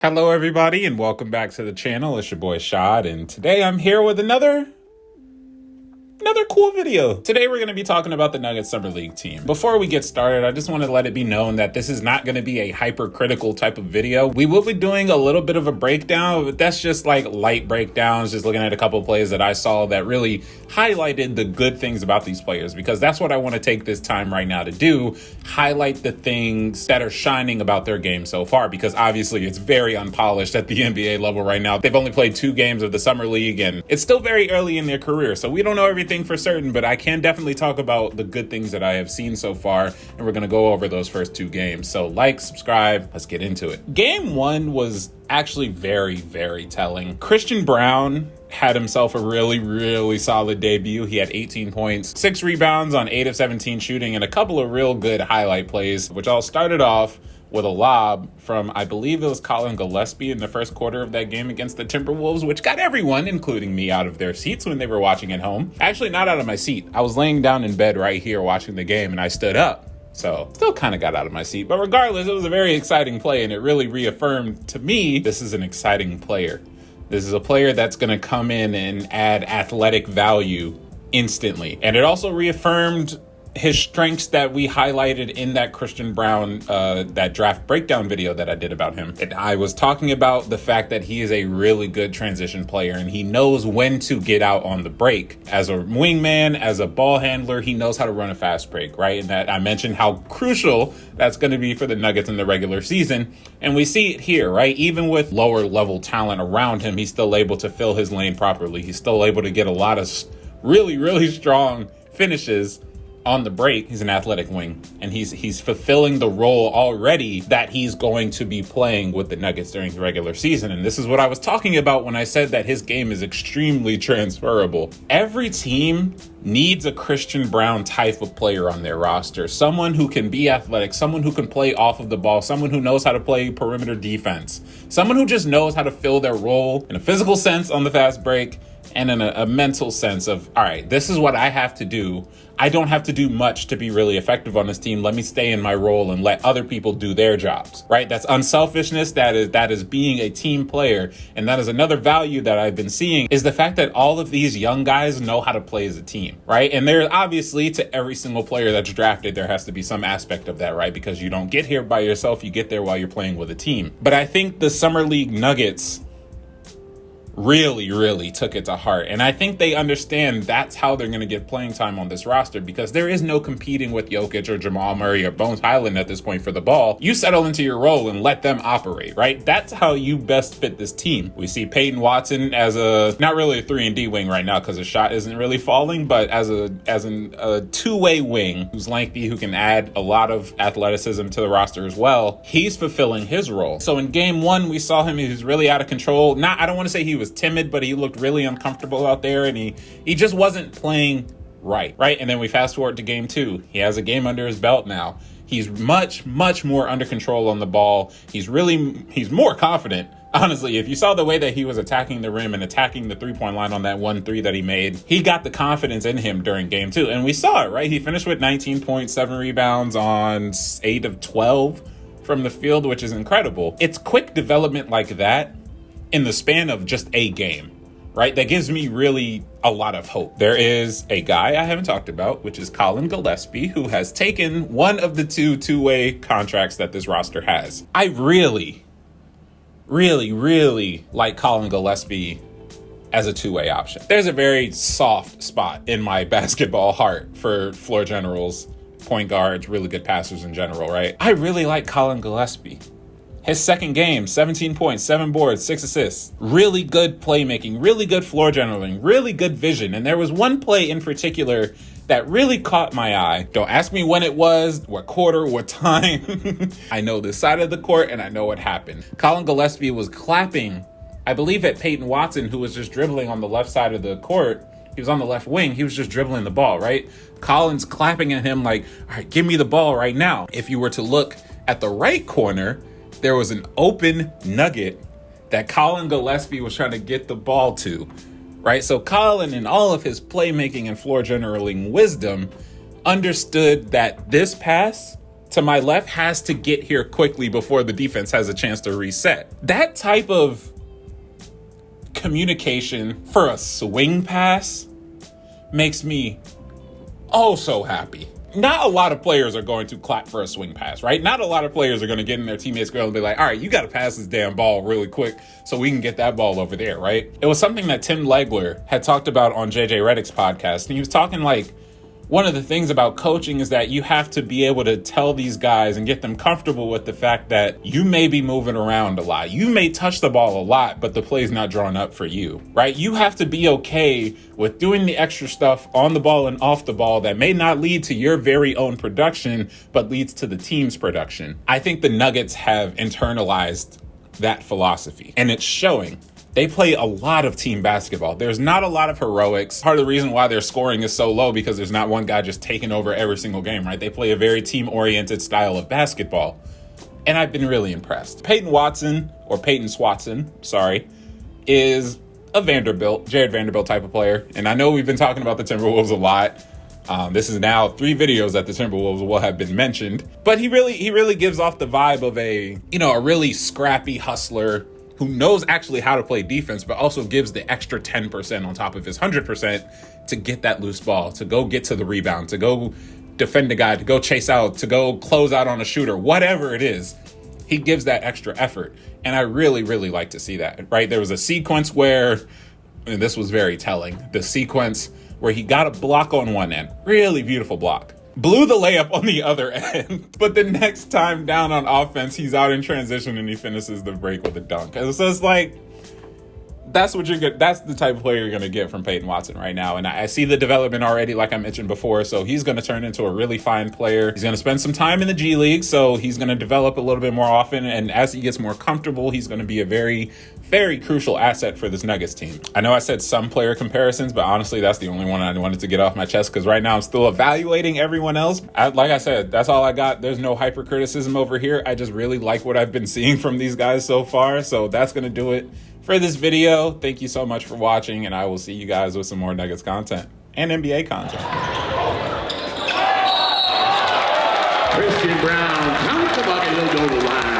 Hello everybody and welcome back to the channel. It's your boy Shad, and today I'm here with another cool video. Today we're going to be talking about the Nuggets Summer League team. Before we get started, I just want to let it be known that this is not going to be a hypercritical type of video. We will be doing a little bit of a breakdown, but that's just like light breakdowns, just looking at a couple of plays that I saw that really highlighted the good things about these players, because that's what I want to take this time right now to do, highlight the things that are shining about their game so far, because obviously it's very unpolished at the NBA level right now. They've only played 2 games of the Summer League and it's still very early in their career, so we don't know everything for certain, but I can definitely talk about the good things that I have seen so far, and we're going to go over those first 2 games. So like, subscribe, let's get into it. Game 1 was actually very telling. Christian Braun had himself a really solid debut. He had 18 points, 6 rebounds on 8 of 17 shooting, and a couple of real good highlight plays, which all started off with a lob from, I believe it was Collin Gillespie in the first quarter of that game against the Timberwolves, which got everyone, including me, out of their seats when they were watching at home. Actually, not out of my seat. I was laying down in bed right here watching the game, and I stood up. So still kind of got out of my seat. But regardless, it was a very exciting play, and it really reaffirmed to me this is an exciting player. This is a player that's going to come in and add athletic value instantly. And it also reaffirmed his strengths that we highlighted in that Christian Braun, that draft breakdown video that I did about him. And I was talking about the fact that he is a really good transition player, and he knows when to get out on the break. As a wingman, as a ball handler, he knows how to run a fast break, right? And that I mentioned how crucial that's going to be for the Nuggets in the regular season. And we see it here, right? Even with lower level talent around him, he's still able to fill his lane properly. He's still able to get a lot of really strong finishes on the break. He's an athletic wing, and he's fulfilling the role already that he's going to be playing with the Nuggets during the regular season. And this is what I was talking about when I said that his game is extremely transferable. Every team needs a Christian Braun type of player on their roster. Someone who can be athletic, someone who can play off of the ball, someone who knows how to play perimeter defense, someone who just knows how to fill their role in a physical sense on the fast break, and in a mental sense of, all right, this is what I have to do. I don't have to do much to be really effective on this team. Let me stay in my role and let other people do their jobs, right? That's unselfishness. That is being a team player. And that is another value that I've been seeing, is the fact that all of these young guys know how to play as a team, right? And there, obviously, to every single player that's drafted, there has to be some aspect of that, right? Because you don't get here by yourself. You get there while you're playing with a team. But I think the Summer League Nuggets really took it to heart. And I think they understand that's how they're going to get playing time on this roster, because there is no competing with Jokic or Jamal Murray or Bones Highland at this point for the ball. You settle into your role and let them operate, right? That's how you best fit this team. We see Peyton Watson as not really a 3-and-D wing right now because his shot isn't really falling, but as a two-way wing who's lengthy, who can add a lot of athleticism to the roster as well. He's fulfilling his role. So in game 1, we saw him, he was really out of control. I don't want to say he was timid, but he looked really uncomfortable out there, and he just wasn't playing right? And then we fast forward to game 2. He has a game under his belt now. He's much more under control on the ball. He's more confident. Honestly, if you saw the way that he was attacking the rim and attacking the 3-point line on that 1-3 that he made, he got the confidence in him during game 2. And we saw it, right? He finished with 19 points, 7 rebounds on 8 of 12 from the field, which is incredible. It's quick development like that in the span of just a game, right? That gives me really a lot of hope. There is a guy I haven't talked about, which is Collin Gillespie, who has taken one of the two-way contracts that this roster has. I really like Collin Gillespie as a 2-way option. There's a very soft spot in my basketball heart for floor generals, point guards, really good passers in general, right? I really like Collin Gillespie. His second game, 17 points, 7 boards, 6 assists. Really good playmaking, really good floor generaling, really good vision. And there was one play in particular that really caught my eye. Don't ask me when it was, what quarter, what time. I know this side of the court and I know what happened. Collin Gillespie was clapping, I believe, at Peyton Watson, who was just dribbling on the left side of the court. He was on the left wing. He was just dribbling the ball, right? Collin's clapping at him like, all right, give me the ball right now. If you were to look at the right corner, there was an open nugget that Collin Gillespie was trying to get the ball to, right? So Collin, in all of his playmaking and floor generaling wisdom, understood that this pass to my left has to get here quickly before the defense has a chance to reset. That type of communication for a swing pass makes me oh so happy. Not a lot of players are going to clap for a swing pass, right? Not a lot of players are going to get in their teammates' grill and be like, all right, you got to pass this damn ball really quick so we can get that ball over there, right? It was something that Tim Legler had talked about on JJ Redick's podcast. And he was talking like, one of the things about coaching is that you have to be able to tell these guys and get them comfortable with the fact that you may be moving around a lot. You may touch the ball a lot, but the play's not drawn up for you, right? You have to be okay with doing the extra stuff on the ball and off the ball that may not lead to your very own production, but leads to the team's production. I think the Nuggets have internalized that philosophy, and it's showing. They play a lot of team basketball. There's not a lot of heroics. Part of the reason why their scoring is so low because there's not one guy just taking over every single game, right? They play a very team-oriented style of basketball. And I've been really impressed. Peyton Watson, or Peyton Watson, is a Jared Vanderbilt type of player. And I know we've been talking about the Timberwolves a lot. This is now 3 videos that the Timberwolves will have been mentioned. But he really gives off the vibe of a really scrappy hustler who knows actually how to play defense, but also gives the extra 10% on top of his 100% to get that loose ball, to go get to the rebound, to go defend a guy, to go chase out, to go close out on a shooter, whatever it is. He gives that extra effort. And I really like to see that, right? There was a sequence where, and this was very telling, the sequence where he got a block on one end, really beautiful block. Blew the layup on the other end, but the next time down on offense, he's out in transition and he finishes the break with a dunk. And so it's like, that's what that's the type of player you're going to get from Peyton Watson right now. And I see the development already, like I mentioned before. So he's going to turn into a really fine player. He's going to spend some time in the G League. So he's going to develop a little bit more often. And as he gets more comfortable, he's going to be a very, very crucial asset for this Nuggets team. I know I said some player comparisons, but honestly, that's the only one I wanted to get off my chest because right now I'm still evaluating everyone else. Like I said, that's all I got. There's no hyper criticism over here. I just really like what I've been seeing from these guys so far. So that's going to do it for this video. Thank you so much for watching, and I will see you guys with some more Nuggets content and NBA content. Christian Braun counts the bucket, he'll go to the line.